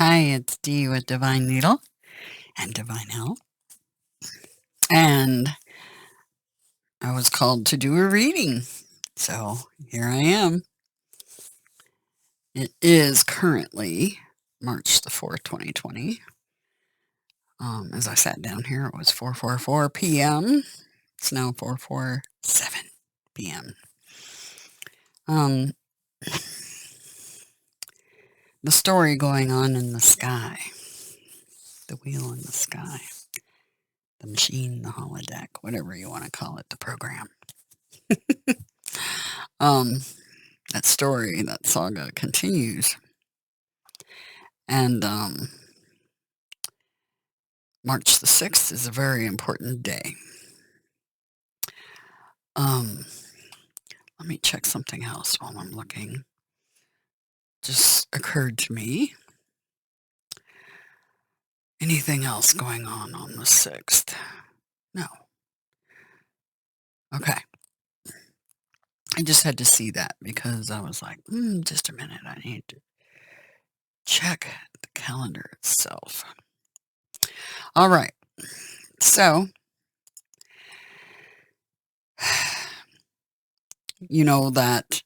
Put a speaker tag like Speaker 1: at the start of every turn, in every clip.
Speaker 1: Hi, it's Dee with Divine Needle and Divine Health. And I was called to do a reading. So here I am. It is currently March the 4th, 2020. As I sat down here, it was 4:44 p.m. It's now 4:47 p.m. The story going on in the sky, the wheel in the sky, the machine, the holodeck, whatever you want to call it, the program. That story, that saga continues. And March the 6th is a very important day. Let me check something else while I'm looking. Just occurred to me. Anything else going on the 6th? No. Okay. I just had to see that because I was like, just a minute. I need to check the calendar itself. All right. So, you know that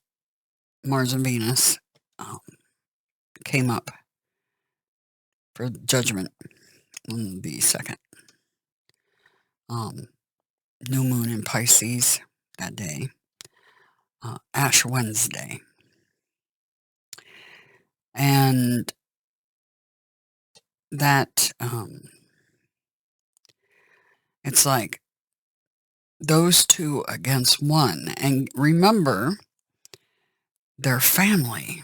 Speaker 1: Mars and Venus came up for judgment on the 2nd. New moon in Pisces that day. Ash Wednesday. And that, it's like those two against one. And remember, they're family.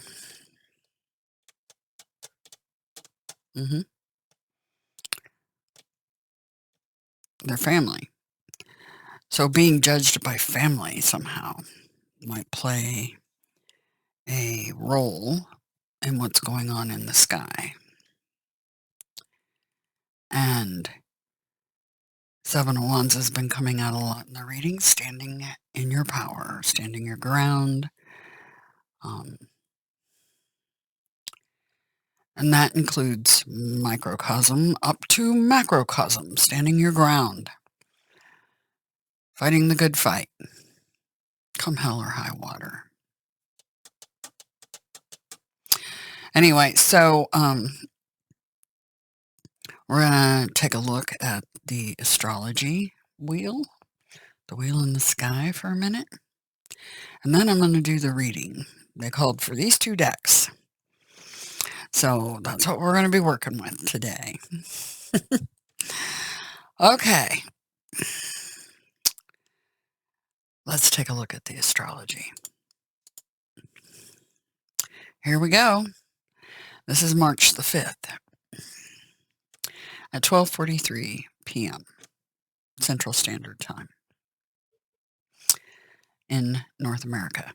Speaker 1: They're family. So being judged by family somehow might play a role in what's going on in the sky. And Seven of Wands has been coming out a lot in the reading, standing in your power, standing your ground. And that includes microcosm up to macrocosm, standing your ground, fighting the good fight, come hell or high water. Anyway, so we're going to take a look at the astrology wheel, the wheel in the sky for a minute. And then I'm going to do the reading. They called for these two decks. So that's what we're going to be working with today. Okay. Let's take a look at the astrology. Here we go. This is March the 5th at 12:43 p.m. Central Standard Time in North America.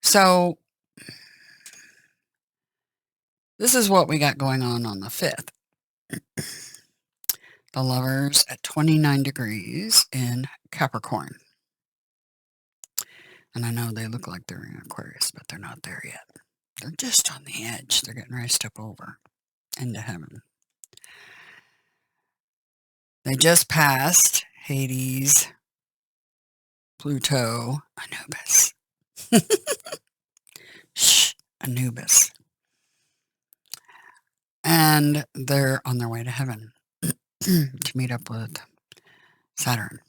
Speaker 1: So this is what we got going on the 5th. The Lovers at 29 degrees in Capricorn. And I know they look like they're in Aquarius, but they're not there yet. They're just on the edge. They're getting ready to step over into heaven. They just passed Hades, Pluto, Anubis. Shh, Anubis. And they're on their way to heaven to meet up with Saturn.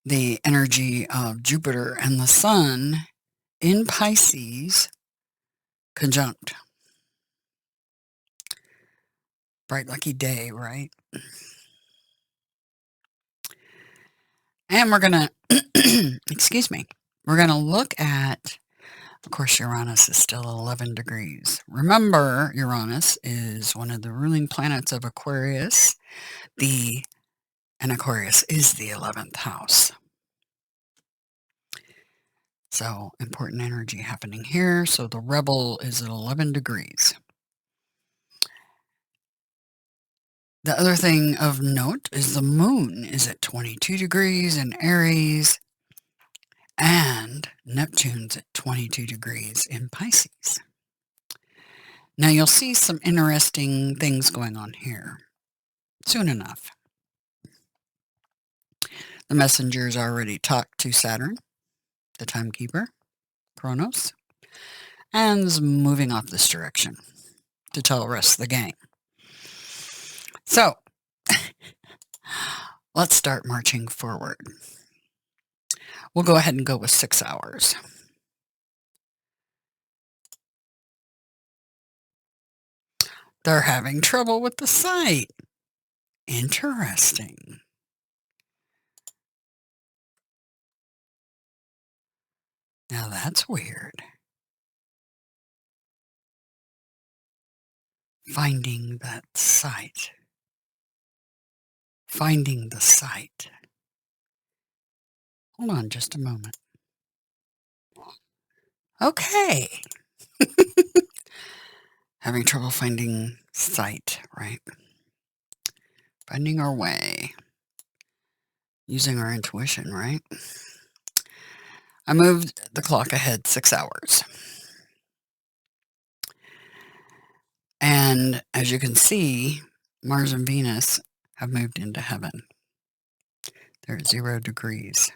Speaker 1: The energy of Jupiter and the Sun in Pisces conjunct. Bright lucky day, right? And we're going to, excuse me, we're going to look at, of course, Uranus is still 11 degrees. Remember, Uranus is one of the ruling planets of Aquarius. And Aquarius is the 11th house. So important energy happening here. So the rebel is at 11 degrees. The other thing of note is the moon is at 22 degrees in Aries and Neptune's at 22 degrees in Pisces. Now you'll see some interesting things going on here soon enough. The messenger's already talked to Saturn, the timekeeper, Kronos, and is moving off this direction to tell the rest of the gang. So, let's start marching forward. We'll go ahead and go with 6 hours. They're having trouble with the site. Interesting. Now that's weird. Finding that site. Finding the site. Hold on just a moment. Okay. Having trouble finding site, right? Finding our way. Using our intuition, right? I moved the clock ahead 6 hours. And as you can see, Mars and Venus have moved into heaven. They're at 0 degrees.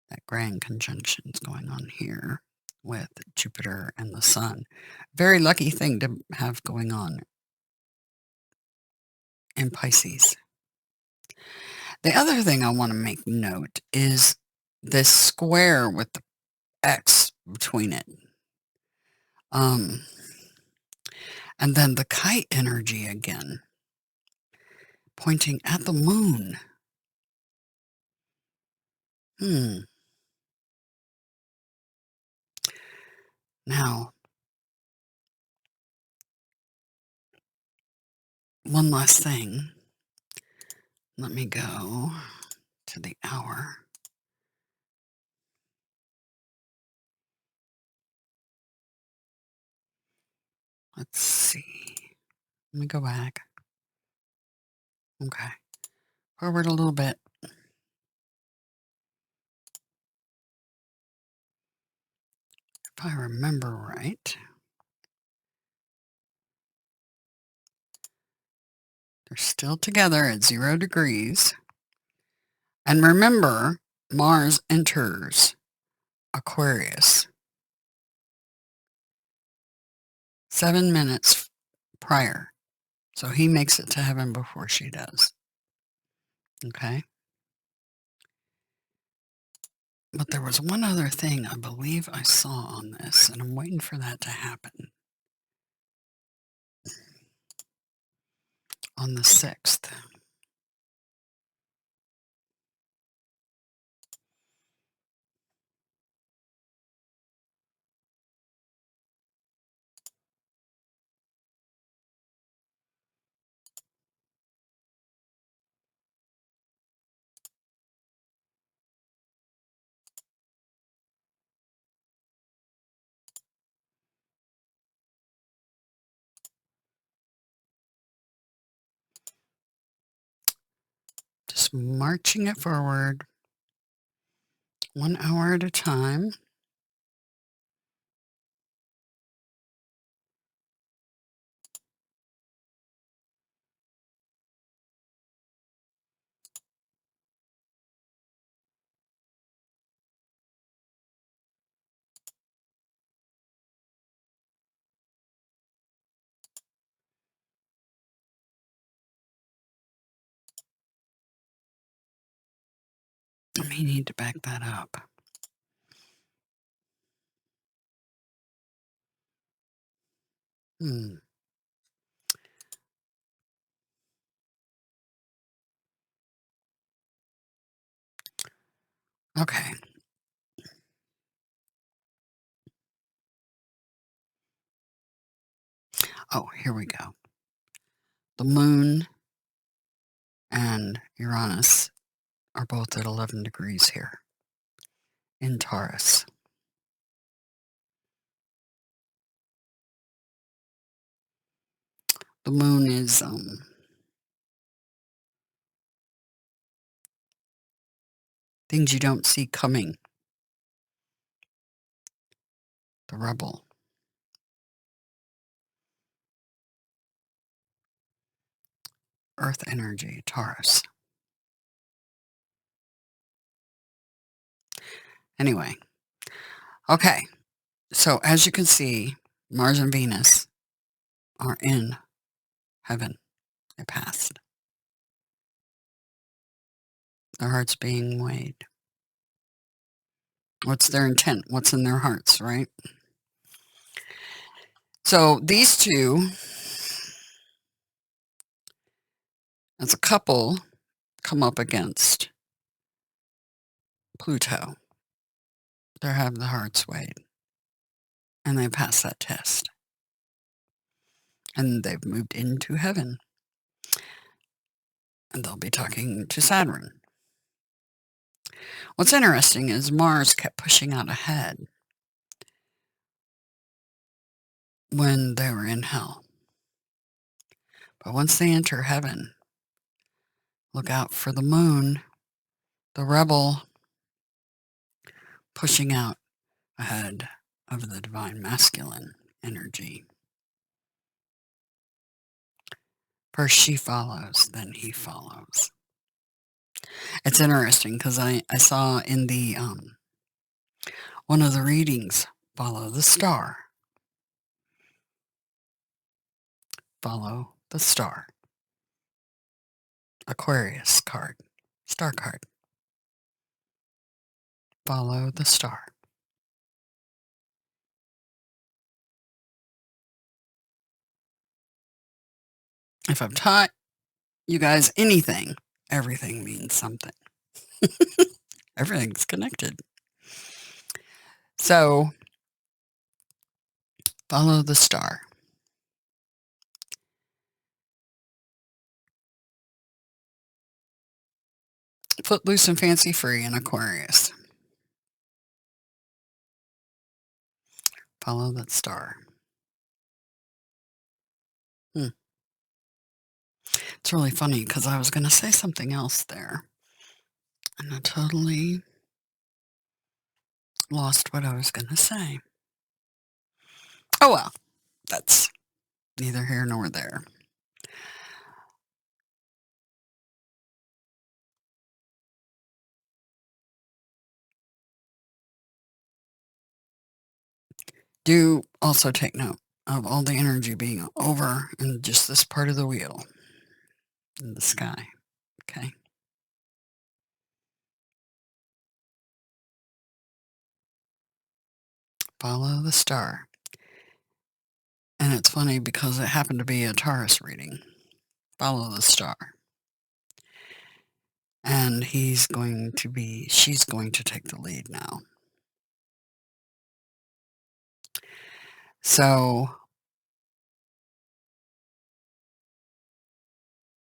Speaker 1: That grand conjunction is going on here with Jupiter and the Sun. Very lucky thing to have going on in Pisces. The other thing I want to make note is this square with the X between it. And then the kite energy again, pointing at the moon. Now, one last thing. Let me go to the hour. Let's see. Let me go back. Okay. Forward a little bit. If I remember right, they're still together at 0 degrees. And remember, Mars enters Aquarius 7 minutes prior. So he makes it to heaven before she does. Okay? But there was one other thing I believe I saw on this, and I'm waiting for that to happen. On the 6th. Just marching it forward 1 hour at a time. I may need to back that up. Okay. Oh, here we go. The moon and Uranus are both at 11 degrees here in Taurus. The moon is things you don't see coming. the rebel. Earth energy, Taurus. Anyway, okay. So as you can see, Mars and Venus are in heaven. They passed. Their hearts being weighed. What's their intent? What's in their hearts, right? So these two, as a couple, come up against Pluto. They have the hearts weighed. And they pass that test. And they've moved into heaven. And they'll be talking to Saturn. What's interesting is Mars kept pushing out ahead when they were in hell. But once they enter heaven, look out for the moon, the rebel, pushing out ahead of the divine masculine energy. First she follows, then he follows. It's interesting because I saw in the one of the readings, follow the star. Follow the star. Aquarius card. Star card. Follow the star. If I've taught you guys anything, everything means something. Everything's connected. So, follow the star. Footloose and fancy free in Aquarius. Follow that star. It's really funny because I was going to say something else there. And I totally lost what I was going to say. Oh well, that's neither here nor there. Do also take note of all the energy being over in just this part of the wheel in the sky. Okay. Follow the star. And it's funny because it happened to be a Taurus reading. Follow the star. And she's going to take the lead now. So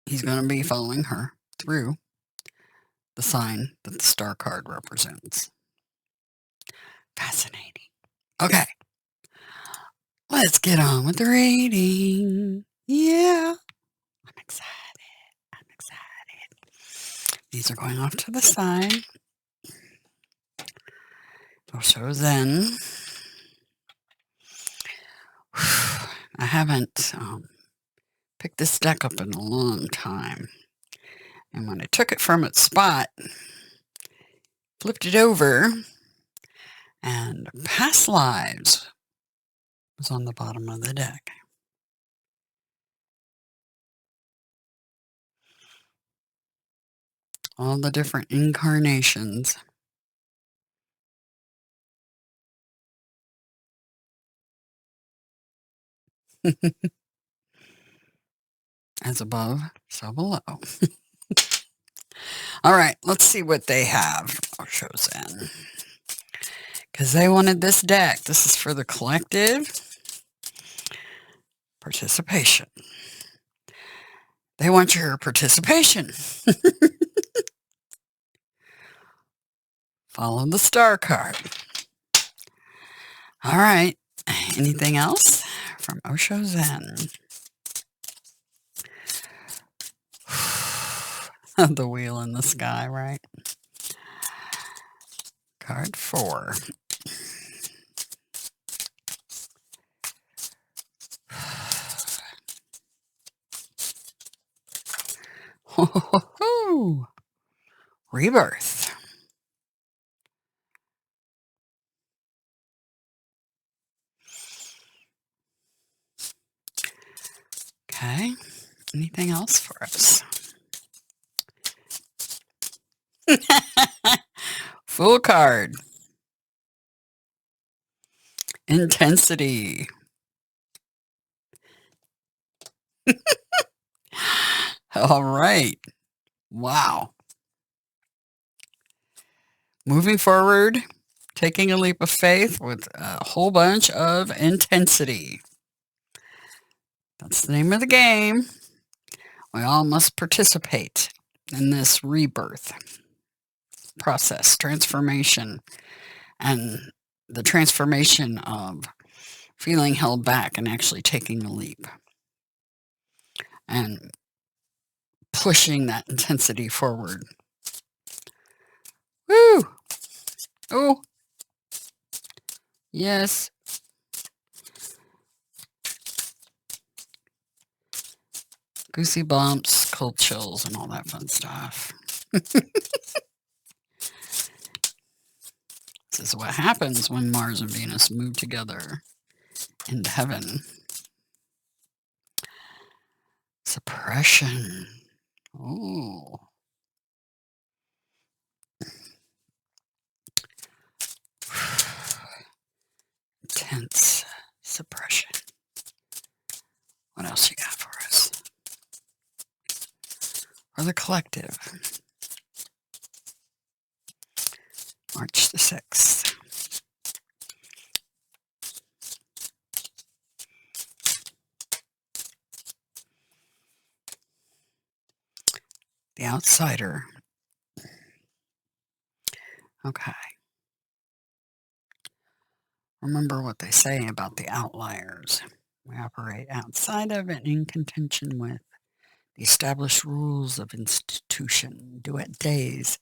Speaker 1: he's going to be following her through the sign that the star card represents. Fascinating. Okay. Let's get on with the reading. Yeah. I'm excited. These are going off to the side. So then, I haven't picked this deck up in a long time. And when I took it from its spot, flipped it over, and Past Lives was on the bottom of the deck. All the different incarnations. As above, so below. All right, let's see what they have. Osho's in. Because they wanted this deck. This is for the collective participation. They want your participation. Follow the star card. All right. Anything else from Osho Zen? The wheel in the sky, right? Card 4. Rebirth. Okay. Anything else for us? Fool card. Intensity. All right. Wow. Moving forward, taking a leap of faith with a whole bunch of intensity. That's the name of the game. We all must participate in this rebirth process, transformation, and the transformation of feeling held back and actually taking a leap and pushing that intensity forward. Woo! Oh, yes. Goosey bumps, cold chills, and all that fun stuff. This is what happens when Mars and Venus move together into heaven. Suppression. Oh. Intense suppression. What else you got for us? Or the collective. March the 6th. The outsider. Okay. Remember what they say about the outliers. We operate outside of and in contention with the established rules of institution. Duet days.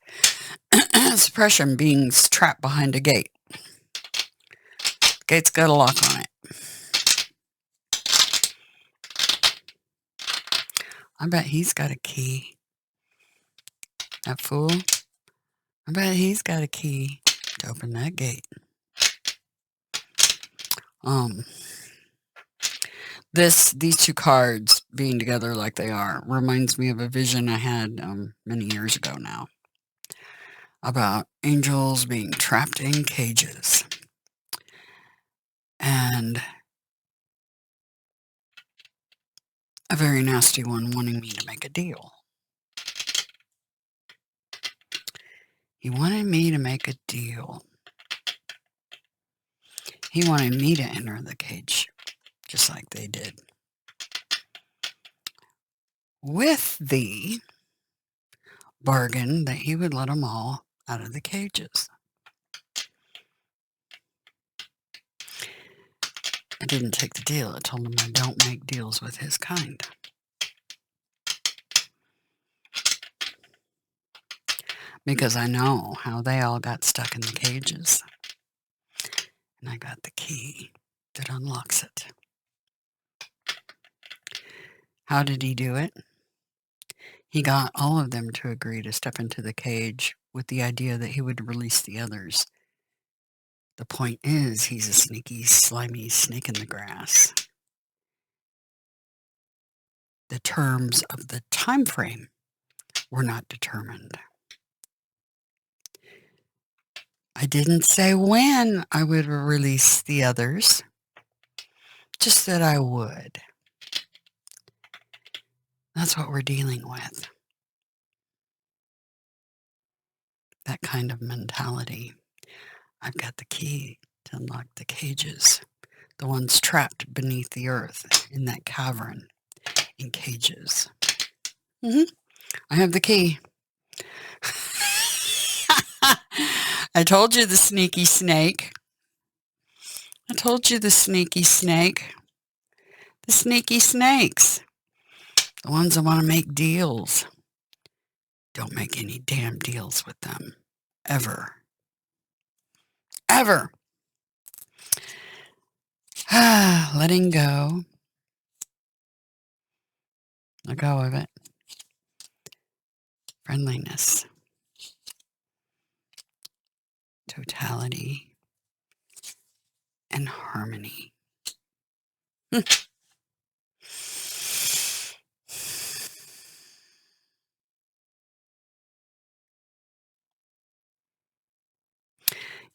Speaker 1: Suppression, beings trapped behind a gate. The gate's got a lock on it. I bet he's got a key. That fool. I bet he's got a key to open that gate. These two cards being together like they are reminds me of a vision I had many years ago now about angels being trapped in cages and a very nasty one wanting me to make a deal. He wanted me to make a deal. He wanted me to enter the cage just like they did, with the bargain that he would let them all out of the cages. I didn't take the deal. I told him I don't make deals with his kind. Because I know how they all got stuck in the cages. And I got the key that unlocks it. How did he do it? He got all of them to agree to step into the cage with the idea that he would release the others. The point is, he's a sneaky, slimy snake in the grass. The terms of the time frame were not determined. I didn't say when I would release the others, just that I would. That's what we're dealing with. That kind of mentality. I've got the key to unlock the cages, the ones trapped beneath the earth in that cavern in cages. I have the key. I told you the sneaky snake. I told you the sneaky snake. The sneaky snakes. The ones that want to make deals. Don't make any damn deals with them. Ever. Ever. Letting go. Let go of it. friendliness, totality, and harmony.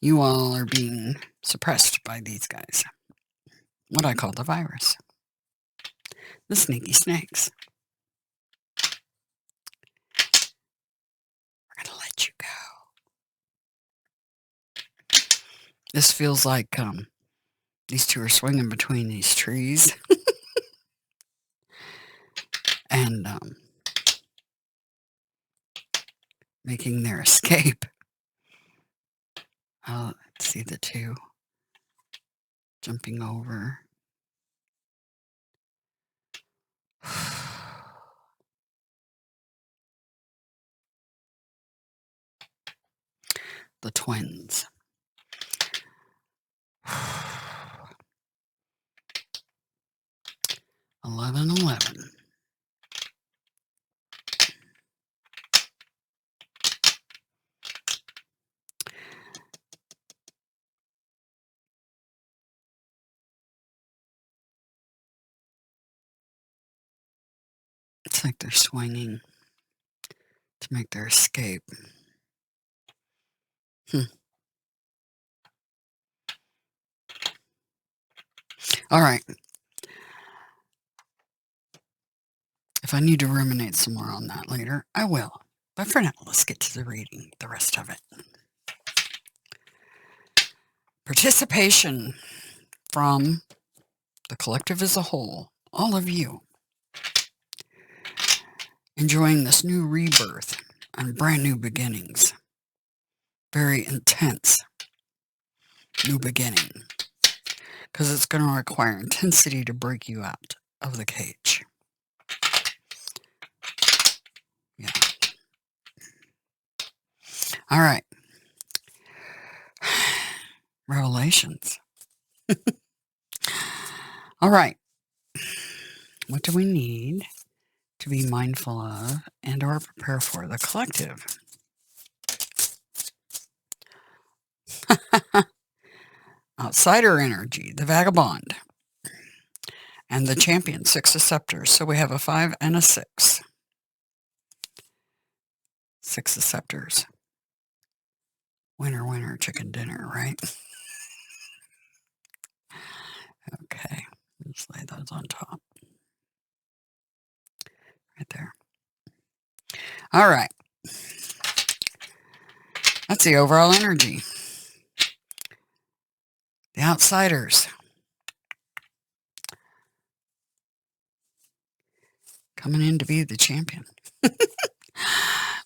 Speaker 1: You all are being suppressed by these guys. What I call the virus. The sneaky snakes. We're going to let you go. This feels like these two are swinging between these trees. And making their escape. Oh, let's see the two jumping over. The twins. 11. It's like they're swinging to make their escape. All right. If I need to ruminate some more on that later, I will. But for now, let's get to the reading, the rest of it. Participation from the collective as a whole, all of you, enjoying this new rebirth and brand new beginnings. Very intense new beginning. Because it's going to require intensity to break you out of the cage. Yeah. All right. Revelations. All right. What do we need to be mindful of and or prepare for? The collective. Outsider energy, the vagabond, and the champion, 6 of scepters. So we have a 5 and a 6. 6 of scepters. Winner, winner, chicken dinner, right? Okay, let's lay those on top. Right there. All right. That's the overall energy. The outsiders. Coming in to be the champion.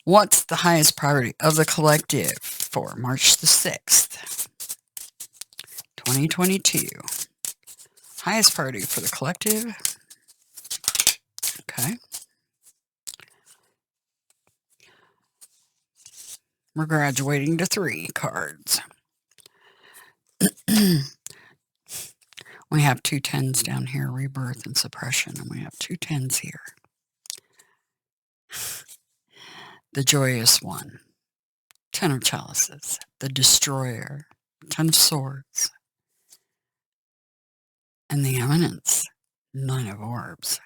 Speaker 1: What's the highest priority of the collective for March the 6th, 2022? Highest priority for the collective. Okay. We're graduating to 3 cards. We have 2 10s down here, rebirth and suppression, and we have 2 10s here. The joyous one, 10 of chalices, the destroyer, 10 of swords, and the eminence, 9 of orbs.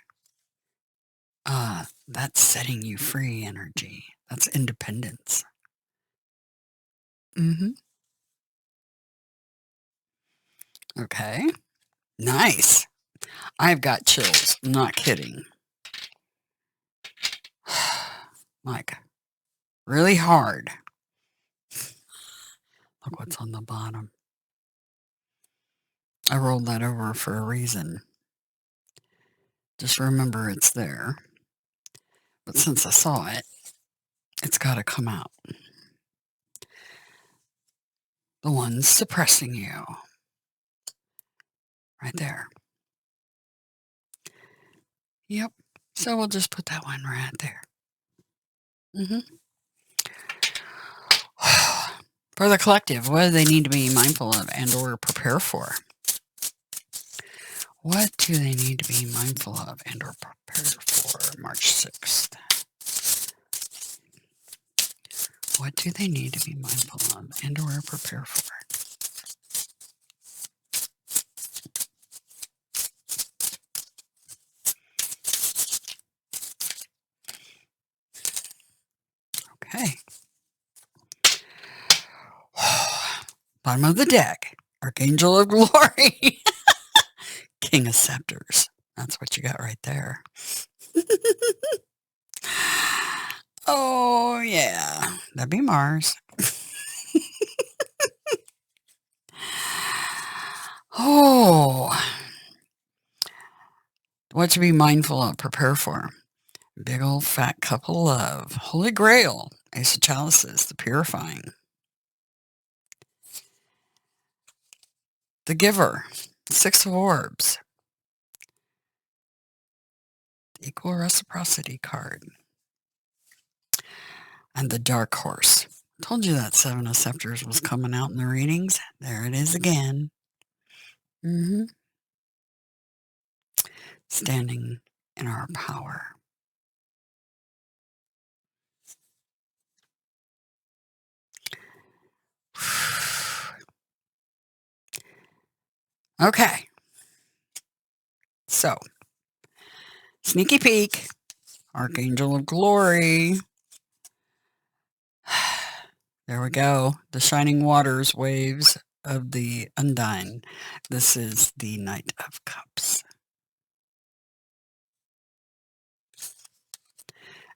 Speaker 1: That's setting you free energy. That's independence. Okay. Nice. I've got chills. Not kidding. Like, really hard. Look what's on the bottom. I rolled that over for a reason. Just remember it's there. But since I saw it, it's got to come out. The one's suppressing you. Right there. Yep. So we'll just put that one right there. For the collective, what do they need to be mindful of and or prepare for? What do they need to be mindful of and or prepare for March 6th? What do they need to be mindful of and or prepare for? Okay. Bottom of the deck. Archangel of Glory. King of Scepters. That's what you got right there. Oh, yeah. That'd be Mars. Oh. What to be mindful of, prepare for. Big old fat cup of love. Holy Grail. Ace of Chalices, the purifying. The Giver. Six of Orbs. The Equal Reciprocity card. And the Dark Horse. Told you that Seven of Scepters was coming out in the readings. There it is again. Standing in our power. Okay. So, sneaky peek. Archangel of Glory. There we go. The shining waters, waves of the Undine. This is the Knight of Cups.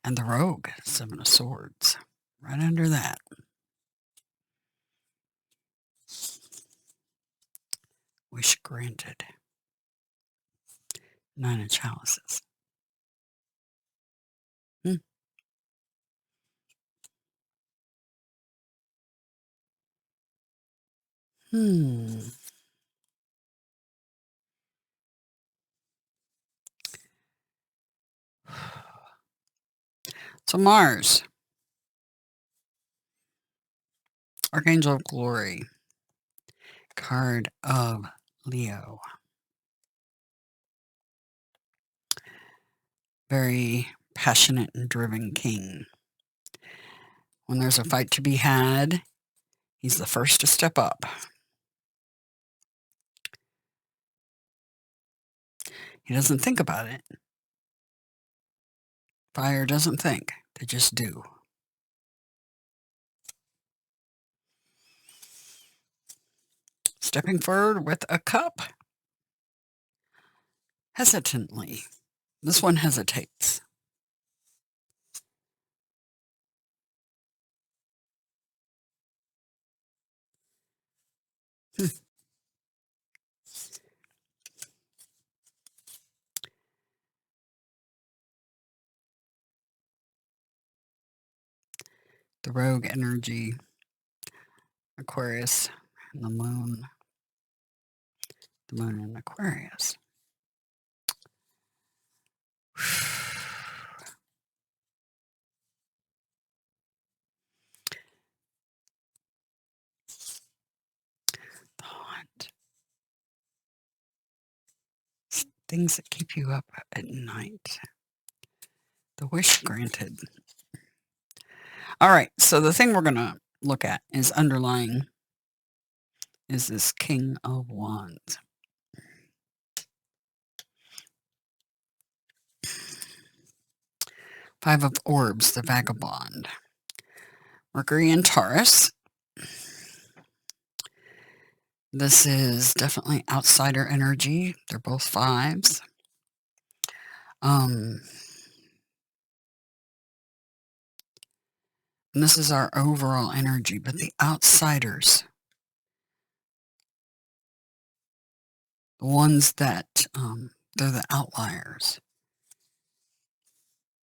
Speaker 1: And the Rogue, Seven of Swords. Right under that. Wish granted. Nine of Chalices. So Mars. Archangel of Glory. Card of Leo. Very passionate and driven king. When there's a fight to be had, he's the first to step up. He doesn't think about it. Fire doesn't think. They just do. Stepping forward with a cup. Hesitantly. This one hesitates. The Rogue energy. Aquarius and the Moon. The Moon in Aquarius. Thought. Things that keep you up at night. The wish granted. All right, so the thing we're going to look at is underlying is this King of Wands. Five of Orbs, the Vagabond. Mercury and Taurus. This is definitely outsider energy. They're both fives. And this is our overall energy, but the outsiders, the ones that, they're the outliers.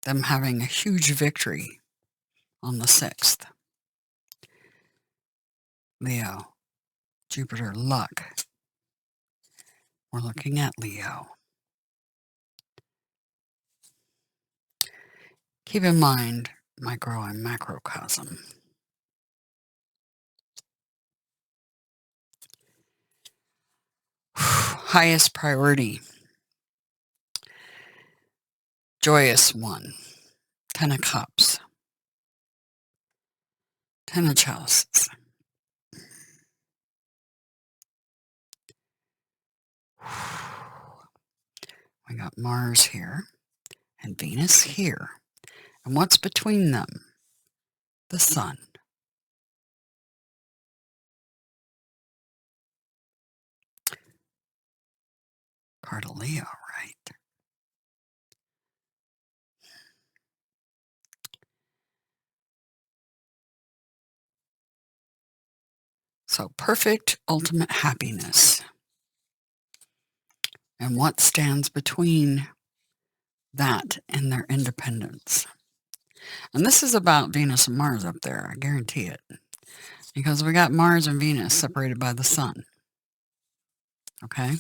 Speaker 1: Them having a huge victory on the 6th. Leo, Jupiter, luck. We're looking at Leo. Keep in mind micro and macrocosm. Highest priority. Joyous one. 10 of Cups. Ten of Chalices. We got Mars here and Venus here. And what's between them? The Sun. Card of Leo, right? So perfect, ultimate happiness. And what stands between that and their independence? And this is about Venus and Mars up there, I guarantee it. Because we got Mars and Venus separated by the Sun. Okay?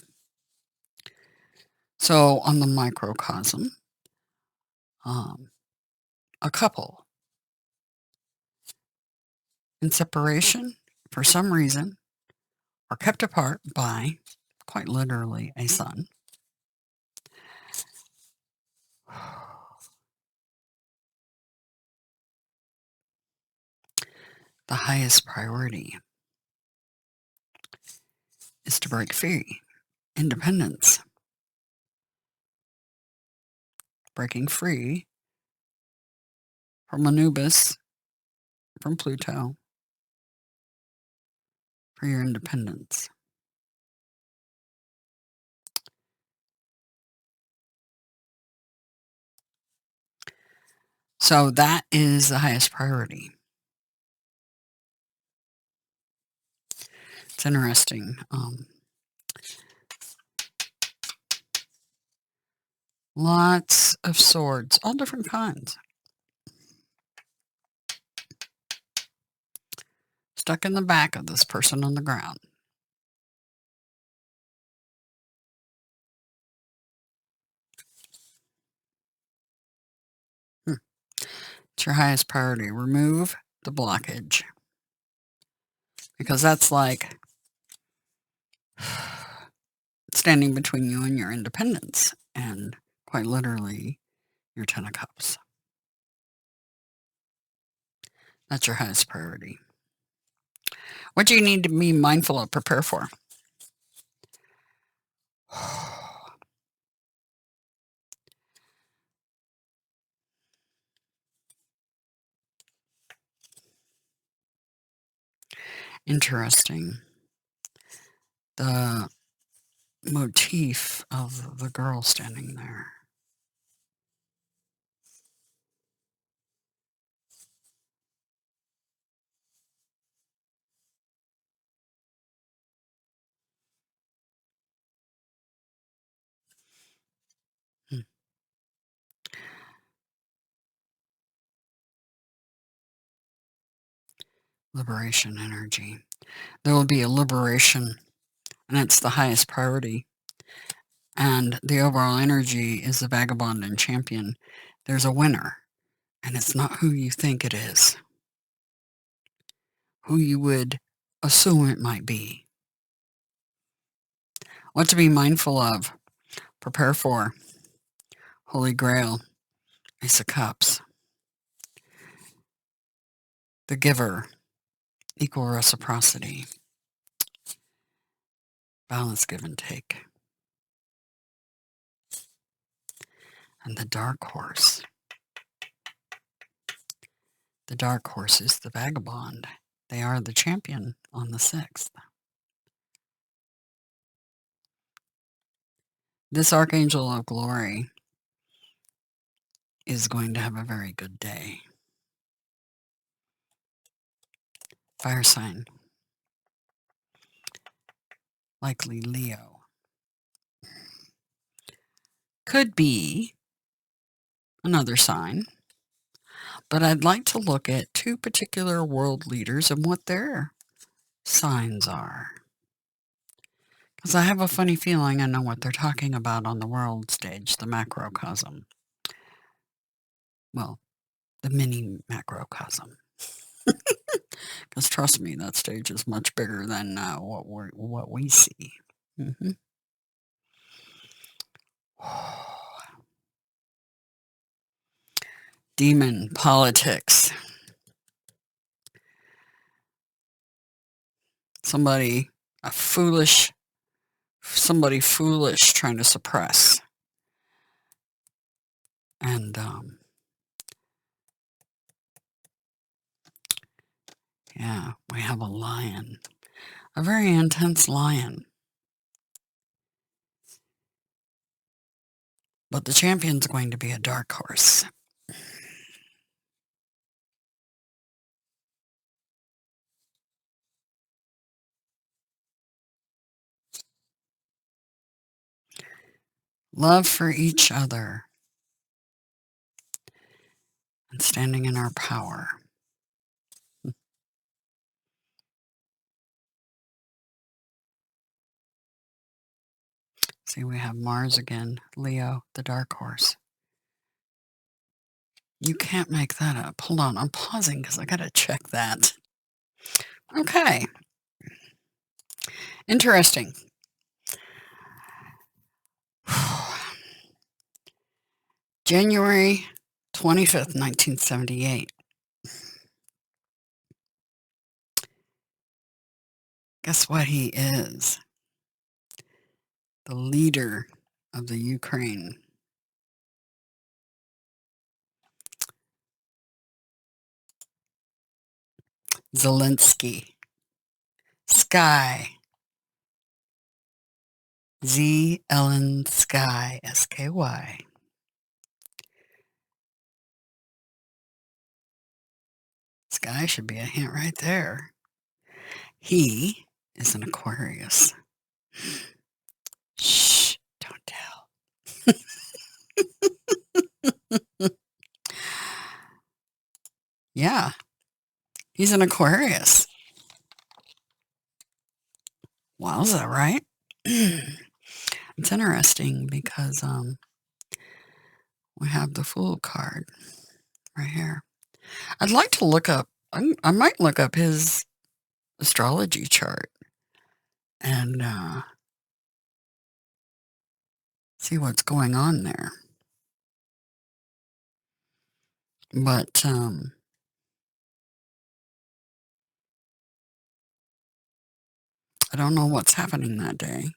Speaker 1: So on the microcosm, a couple in separation for some reason are kept apart by, quite literally, a sun. The highest priority is to break free. Independence. Breaking free from Anubis, from Pluto, for your independence. So that is the highest priority. It's interesting. Lots of swords, all different kinds. Stuck in the back of this person on the ground. It's your highest priority. Remove the blockage. Because that's like standing between you and your independence. And quite literally, your Ten of Cups. That's your highest priority. What do you need to be mindful of, prepare for? Interesting. The motif of the girl standing there. Liberation energy. There will be a liberation, and it's the highest priority. And the overall energy is the vagabond and champion. There's a winner, and it's not who you think it is, who you would assume it might be. What to be mindful of, prepare for. Holy Grail, Ace of Cups. The giver, equal reciprocity. Balance, give and take. And the dark horse. The dark horse is the vagabond. They are the champion on the 6th. This Archangel of Glory is going to have a very good day. Fire sign. Likely Leo. Could be another sign. But I'd like to look at 2 particular world leaders and what their signs are. Because I have a funny feeling I know what they're talking about on the world stage, the macrocosm. Well, the mini macrocosm. Because trust me, that stage is much bigger than what we see. Demon politics. somebody foolish trying to suppress. And yeah, we have a lion, a very intense lion. But the champion's going to be a dark horse. Love for each other and standing in our power. See, we have Mars again, Leo, the dark horse. You can't make that up. Hold on, I'm pausing because I got to check that. Okay. Interesting. January 25th, 1978. Guess what he is? The leader of the Ukraine. Zelensky. Sky. Z-Ellen Sky. S-K-Y. Sky should be a hint right there. He is an Aquarius. Shh, don't tell. Yeah, he's an Aquarius. Wow, is that right? It's interesting because we have the Fool card right here. I'd like to look up, I might look up his astrology chart and see what's going on there. But I don't know what's happening that day.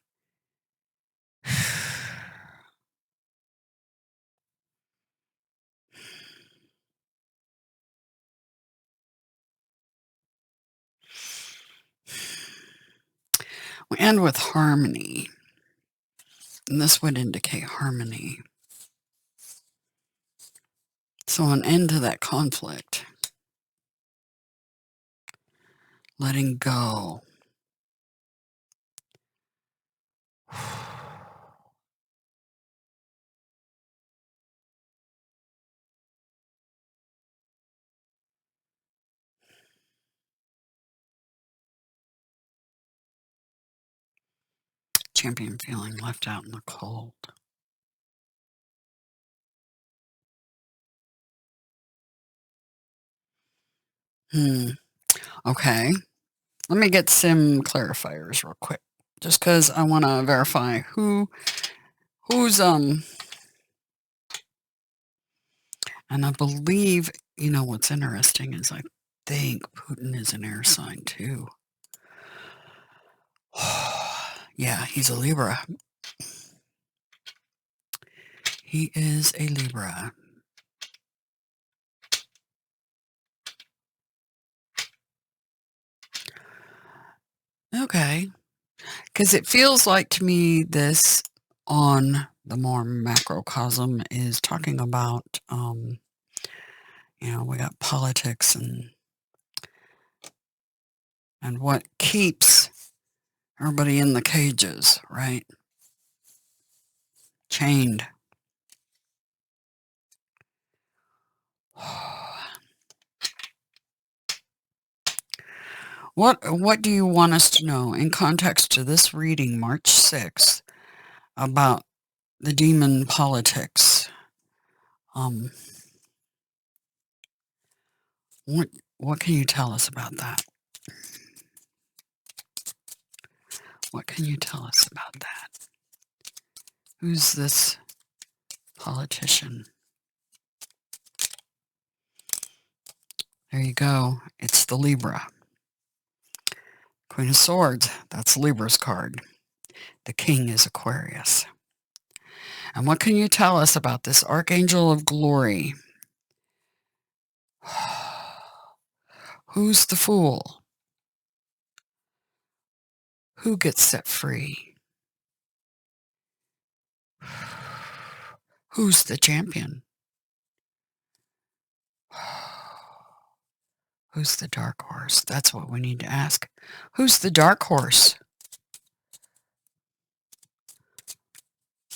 Speaker 1: We end with harmony, and this would indicate harmony. So an end to that conflict. Letting go. Champion feeling left out in the cold. Okay. Let me get some clarifiers real quick. Just because I want to verify who's and I believe, you know, what's interesting is I think Putin is an air sign too. Yeah, he's a Libra. He is a Libra. Okay. Because it feels like to me this on the more macrocosm is talking about, you know, we got politics and what keeps everybody in the cages, right? Chained. What do you want us to know in context to this reading, March 6th, about the demon politics? What can you tell us about that? What can you tell us about that? Who's this politician? There you go. It's the Libra. Queen of Swords, that's Libra's card. The King is Aquarius. And what can you tell us about this Archangel of Glory? Who's the fool? Who gets set free? Who's the champion? Who's the dark horse? That's what we need to ask. Who's the dark horse?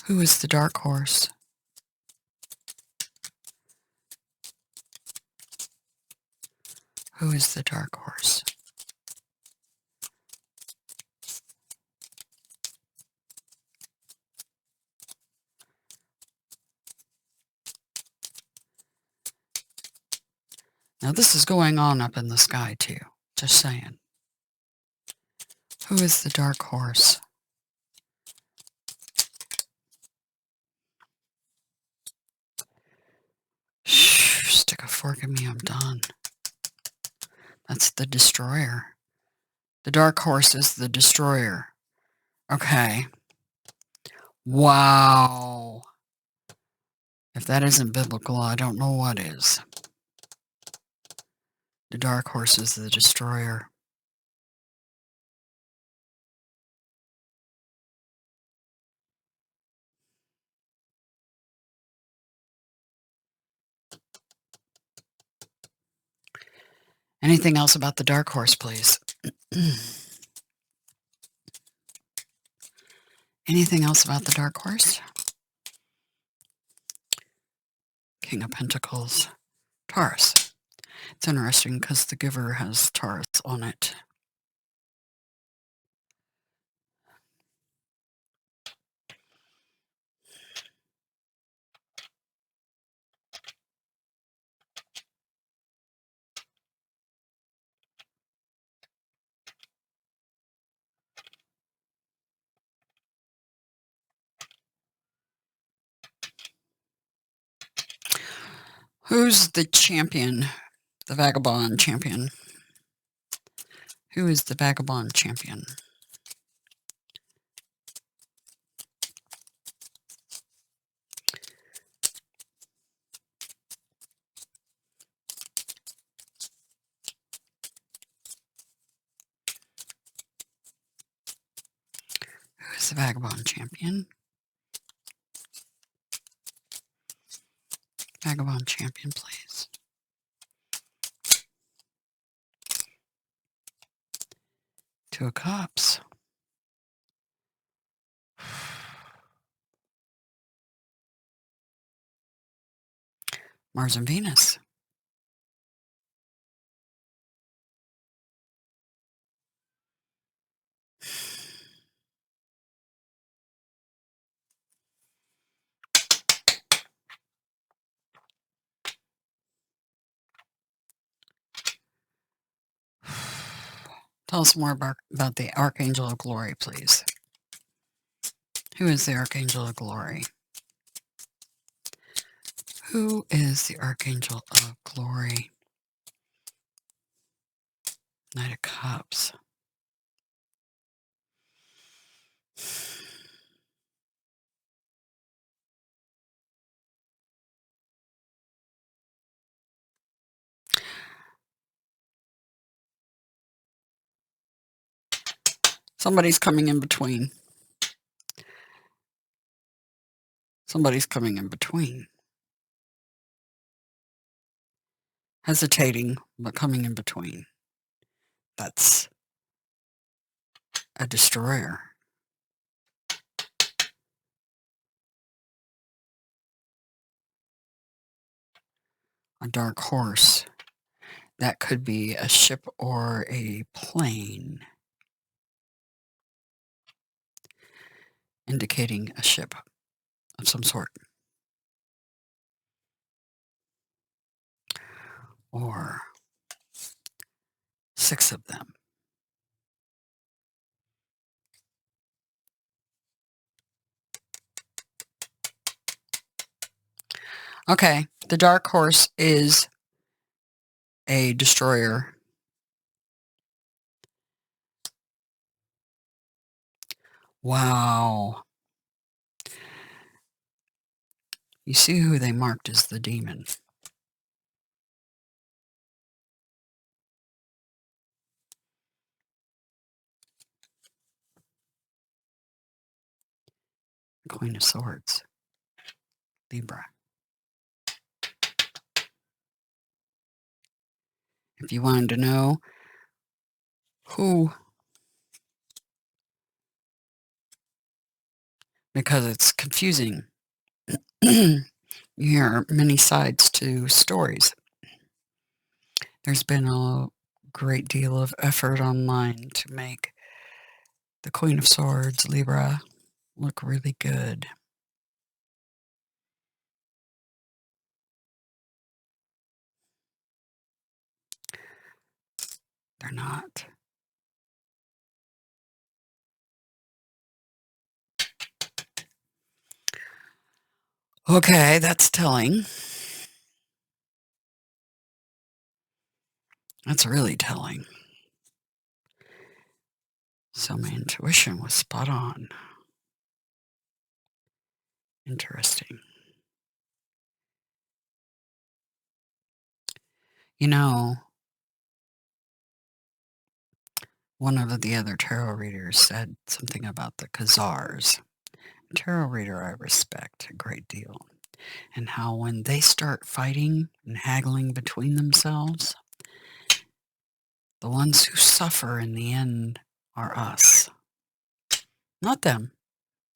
Speaker 1: Who is the dark horse? Who is the dark horse? Now this is going on up in the sky too. Just saying. Who is the dark horse? Shh, stick a fork in me, I'm done. That's the destroyer. The dark horse is the destroyer. Okay. Wow. If that isn't biblical, I don't know what is. The dark horse is the destroyer. Anything else about the dark horse, please? Anything else about the dark horse? King of Pentacles. Taurus. It's interesting because the giver has Taurus on it. Who's the champion? The vagabond champion. Who is the vagabond champion? Who is the vagabond champion? Vagabond champion, please. Two of Cups. Mars and Venus. Tell us more about the Archangel of Glory, please. Who is the Archangel of Glory? Who is the Archangel of Glory? Knight of Cups. Somebody's coming in between. Somebody's coming in between. Hesitating, but coming in between. That's a destroyer. A dark horse. That could be a ship or a plane. Indicating a ship of some sort. Or 6 of them. Okay, the dark horse is a destroyer. Wow. You see who they marked as the demon. Queen of Swords. Libra. If you wanted to know who, because it's confusing, you hear many sides to stories. There's been a great deal of effort online to make the Queen of Swords, Libra, look really good. They're not. Okay, that's telling. That's really telling. So my intuition was spot on. Interesting. You know, one of the other tarot readers said something about the Khazars. A tarot reader I respect a great deal. And how when they start fighting and haggling between themselves, the ones who suffer in the end are us. Not them.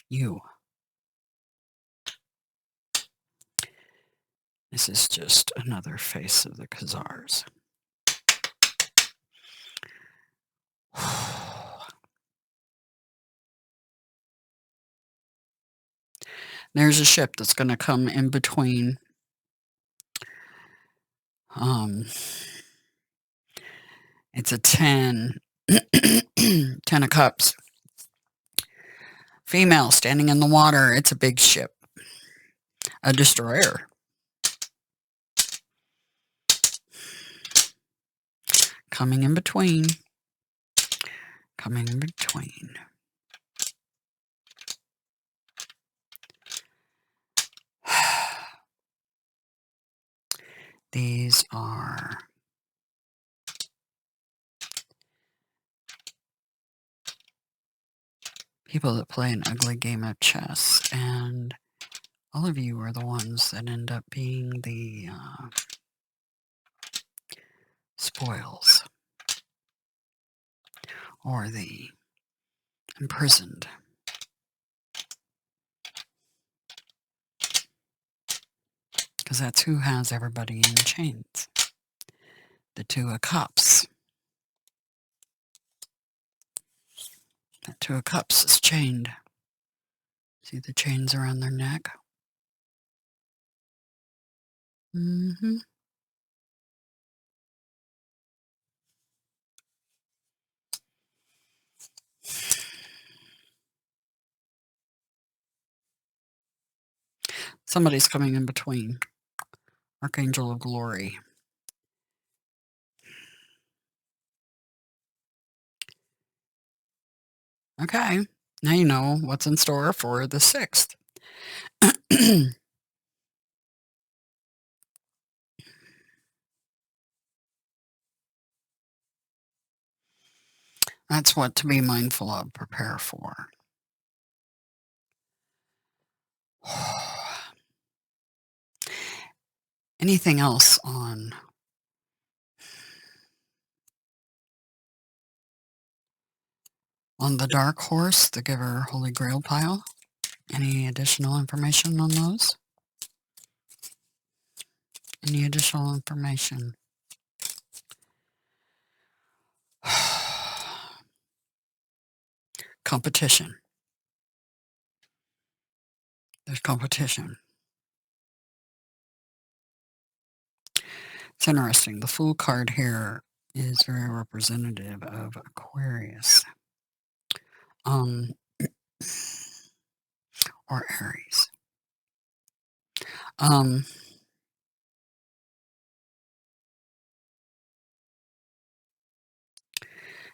Speaker 1: You. This is just another face of the Khazars. There's a ship that's going to come in between. It's a 10. 10 of Cups. Female standing in the water. It's a big ship. A destroyer. Coming in between. Coming in between. These are people that play an ugly game of chess, and all of you are the ones that end up being the spoils or the imprisoned. Because that's who has everybody in chains. The Two of Cups. That Two of Cups is chained. See the chains around their neck? Mm-hmm. Somebody's coming in between. Archangel of Glory. Okay, now you know what's in store for the 6th. That's what to be mindful of, prepare for. Anything else on the Dark Horse, the Giver Holy Grail pile? Any additional information on those? Any additional information? Competition. There's competition. It's interesting. The Fool card here is very representative of Aquarius. Or Aries.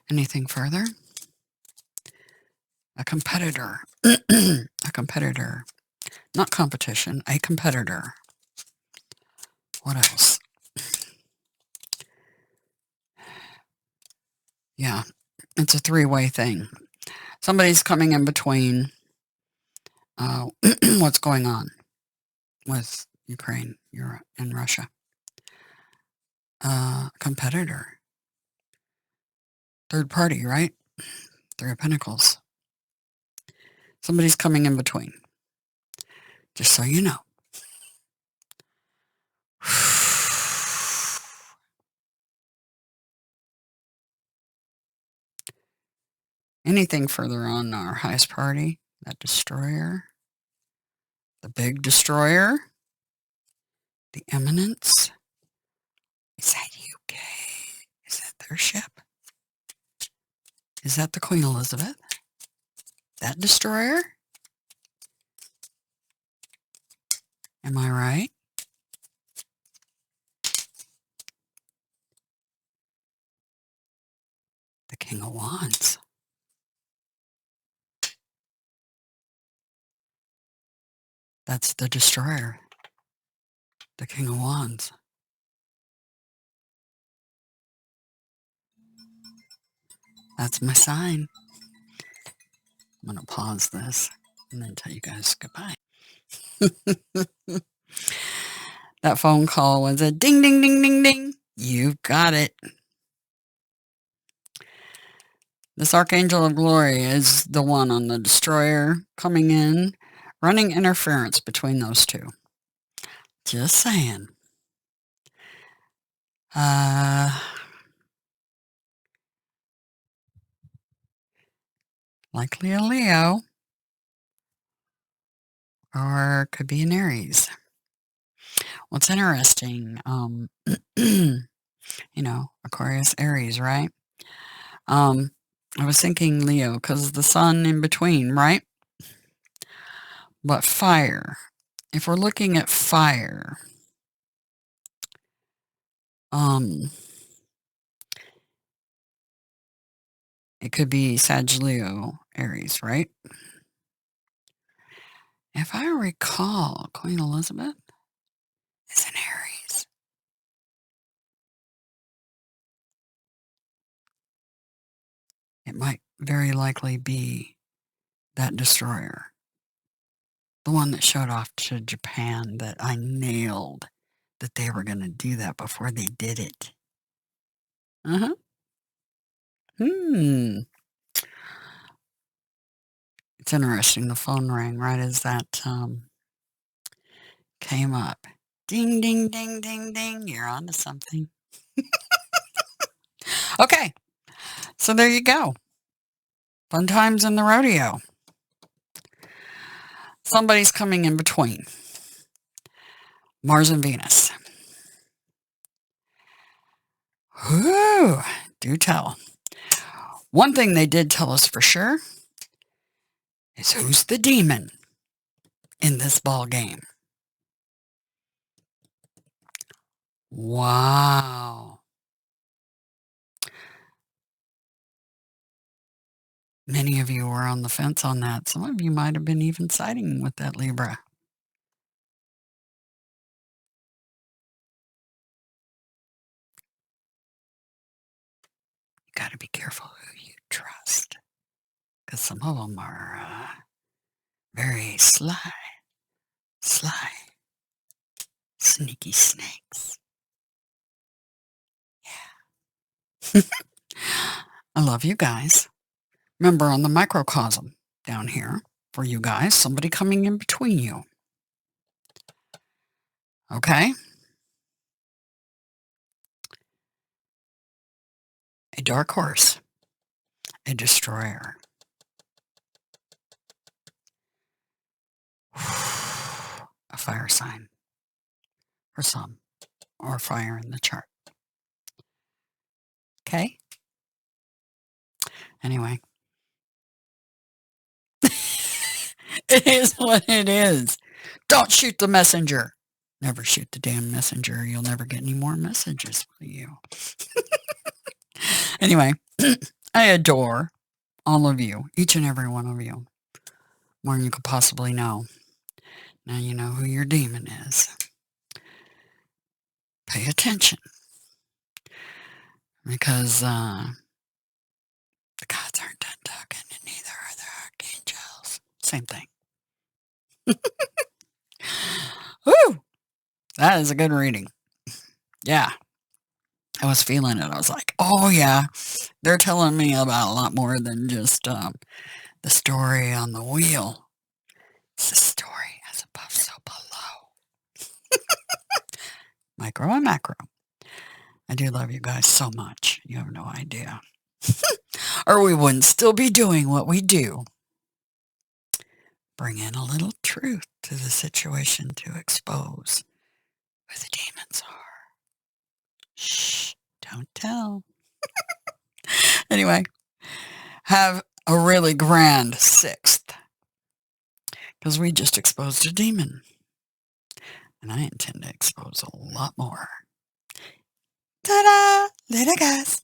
Speaker 1: Anything further? A competitor. A competitor. Not competition, a competitor. What else? Yeah, it's a three-way thing. Somebody's coming in between what's going on with Ukraine, Europe, and Russia. Competitor. Third party, right? Three of Pentacles. Somebody's coming in between. Just so you know. Anything further on our highest party, that destroyer, the big destroyer, the eminence. Is that UK? Is that their ship? Is that the Queen Elizabeth? That destroyer? Am I right? The King of Wands. That's the destroyer. The King of Wands. That's my sign. I'm going to pause this and then tell you guys goodbye. That phone call was a ding, ding, ding, ding, ding. You got it. This Archangel of Glory is the one on the destroyer coming in, running interference between those two. Just saying. Likely a Leo. Or could be an Aries. What's interesting, you know, Aquarius, Aries, right? I was thinking Leo because the sun in between, right? But fire. If we're looking at fire, it could be Sag, Leo, Aries, right? If I recall, Queen Elizabeth is an Aries. It might very likely be that destroyer. The one that showed off to Japan that I nailed that they were going to do that before they did it. Uh-huh. It's interesting. The phone rang right as that came up. Ding, ding, ding, ding, ding. You're on to something. Okay. So there you go. Fun times in the rodeo. Somebody's coming in between. Mars and Venus. Whoo, do tell. One thing they did tell us for sure is who's the demon in this ball game. Wow. Many of you were on the fence on that. Some of you might have been even siding with that Libra. You got to be careful who you trust, because some of them are very sly, sneaky snakes. Yeah. I love you guys. Remember, on the microcosm down here, for you guys, somebody coming in between you. Okay? A dark horse. A destroyer. A fire sign. For some. Or fire in the chart. Okay? Anyway. It is what it is. Don't shoot the messenger. Never shoot the damn messenger. You'll never get any more messages for you. Anyway, I adore all of you, each and every one of you, more than you could possibly know. Now you know who your demon is. Pay attention, because the gods aren't done talking, and neither are the archangels. Same thing. Woo! That is a good reading. Yeah. I was feeling it. I was like, oh yeah, they're telling me about a lot more than just the story on the wheel. It's the story as above, so below. Micro and macro. I do love you guys so much. You have no idea. Or we wouldn't still be doing what we do. Bring in a little truth to the situation to expose who the demons are. Shh, don't tell. Anyway, have a really grand 6th, because we just exposed a demon. And I intend to expose a lot more. Ta-da! Later, guys.